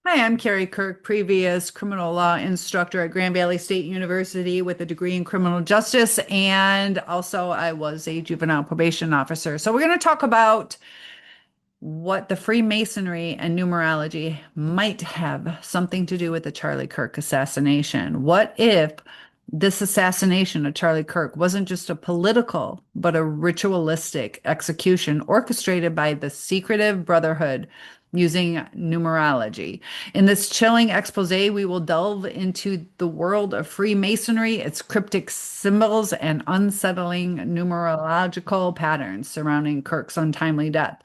Hi, I'm Carrie Kirk, previous criminal law instructor at Grand Valley State University with a degree in criminal justice, and also I was a juvenile probation officer. So, we're going to talk about what the Freemasonry and numerology might have something to do with the Charlie Kirk assassination. What if this assassination of Charlie Kirk wasn't just a political, but a ritualistic execution orchestrated by the secretive brotherhood using numerology? In this chilling expose, we will delve into the world of Freemasonry, its cryptic symbols, and unsettling numerological patterns surrounding Kirk's untimely death.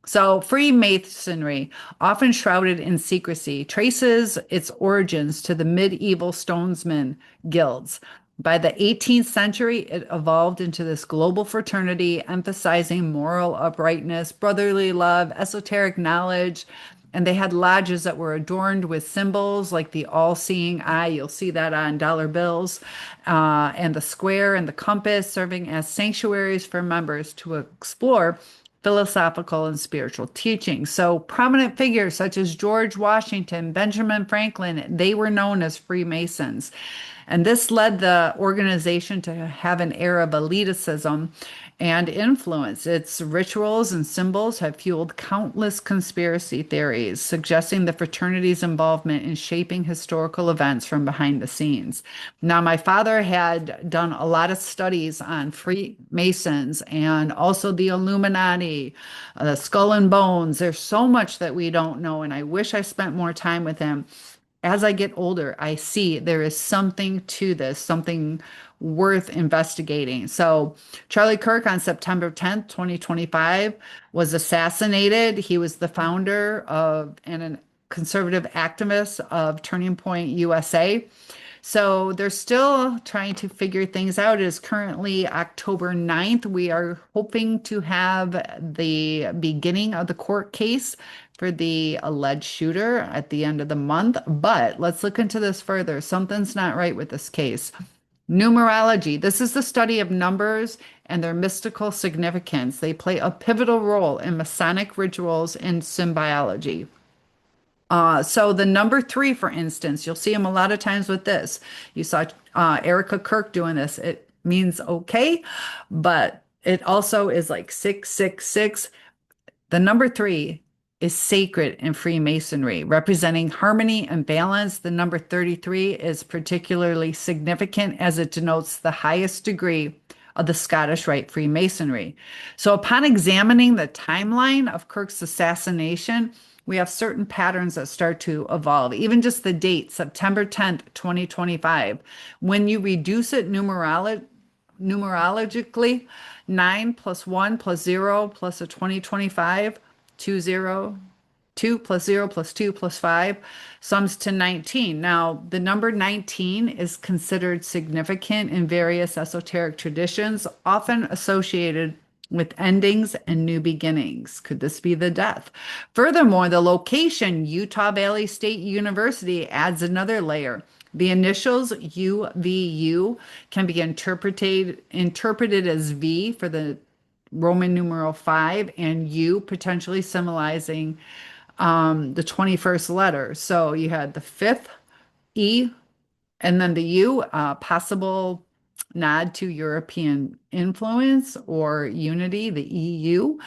So, Freemasonry, often shrouded in secrecy, traces its origins to the medieval stonesmen guilds. By the 18th century, it evolved into this global fraternity, emphasizing moral uprightness, brotherly love, esoteric knowledge, and they had lodges that were adorned with symbols like the all-seeing eye. You'll see that on dollar bills, and the square and the compass, serving as sanctuaries for members to explore philosophical and spiritual teachings. So prominent figures such as George Washington, Benjamin Franklin, they were known as Freemasons. And this led the organization to have an era of elitism and influence. Its rituals and symbols have fueled countless conspiracy theories, suggesting the fraternity's involvement in shaping historical events from behind the scenes. Now, my father had done a lot of studies on Freemasons and also the Illuminati, the Skull and Bones. There's so much that we don't know, and I wish I spent more time with him. As I get older, I see there is something to this, something worth investigating. So, Charlie Kirk on September 10th, 2025, was assassinated. He was the founder of and a conservative activist of Turning Point USA. So they're still trying to figure things out. It is currently October 9th. We are hoping to have the beginning of the court case for the alleged shooter at the end of the month. But let's look into this further. Something's not right with this case. Numerology. This is the study of numbers and their mystical significance. They play a pivotal role in Masonic rituals and symbology. So the number three, for instance, you'll see him a lot of times with this. You saw Erica Kirk doing this. It means okay, but it also is like 666. The number three is sacred in Freemasonry, representing harmony and balance. The number 33 is particularly significant as it denotes the highest degree of the Scottish Rite Freemasonry. So, upon examining the timeline of Kirk's assassination, we have certain patterns that start to evolve. Even just the date, September 10th, 2025. When you reduce it numerologically, 9 plus 1 plus 0 plus a 2025, 20, 2 plus 0 plus 2 plus 5 sums to 19. Now, the number 19 is considered significant in various esoteric traditions, often associated with endings and new beginnings. Could this be the death? Furthermore, the location, Utah Valley State University, adds another layer. The initials UVU can be interpreted as V for the Roman numeral 5 and U potentially symbolizing the 21st letter. So you had the fifth E and then the U, possible nod to European influence or unity, the EU.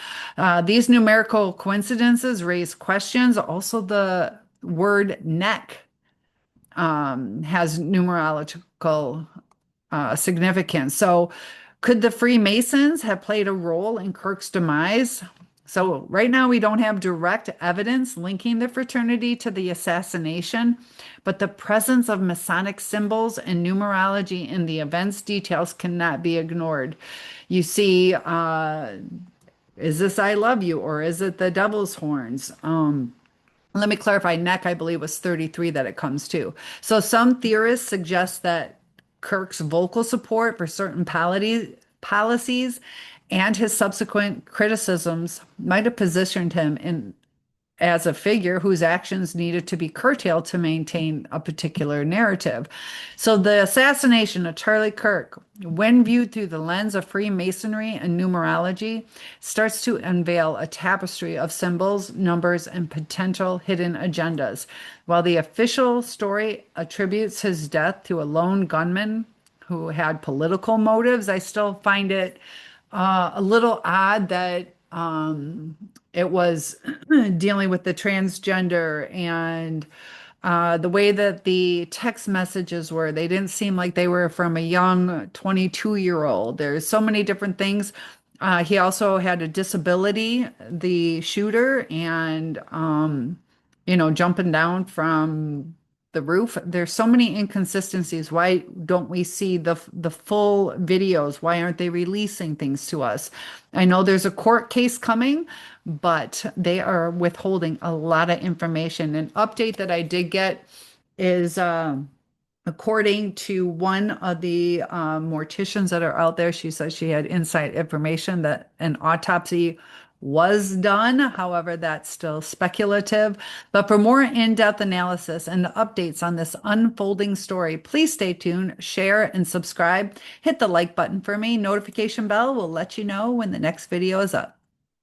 These numerical coincidences raise questions. Also, the word neck has numerological significance. So, could the Freemasons have played a role in Kirk's demise? So, right now, we don't have direct evidence linking the fraternity to the assassination, but the presence of Masonic symbols and numerology in the event's details cannot be ignored. You see, is this I love you or is it the devil's horns? Let me clarify, neck, I believe, was 33 that it comes to. So some theorists suggest that Kirk's vocal support for certain policies and his subsequent criticisms might have positioned him in as a figure whose actions needed to be curtailed to maintain a particular narrative. So, the assassination of Charlie Kirk, when viewed through the lens of Freemasonry and numerology, starts to unveil a tapestry of symbols, numbers, and potential hidden agendas. While the official story attributes his death to a lone gunman who had political motives, I still find it a little odd that it was dealing with the transgender and the way that the text messages were. They didn't seem like they were from a young 22-year-old. There's so many different things. He also had a disability, the shooter, and jumping down from the roof. There's so many inconsistencies. Why don't we see the full videos? Why aren't they releasing things to us? I know there's a court case coming, but they are withholding a lot of information. An update that I did get is according to one of the morticians that are out there, she says she had inside information that an autopsy was done. However, that's still speculative. But for more in-depth analysis and updates on this unfolding story, please stay tuned, share, and subscribe. Hit the like button for me. Notification bell will let you know when the next video is up.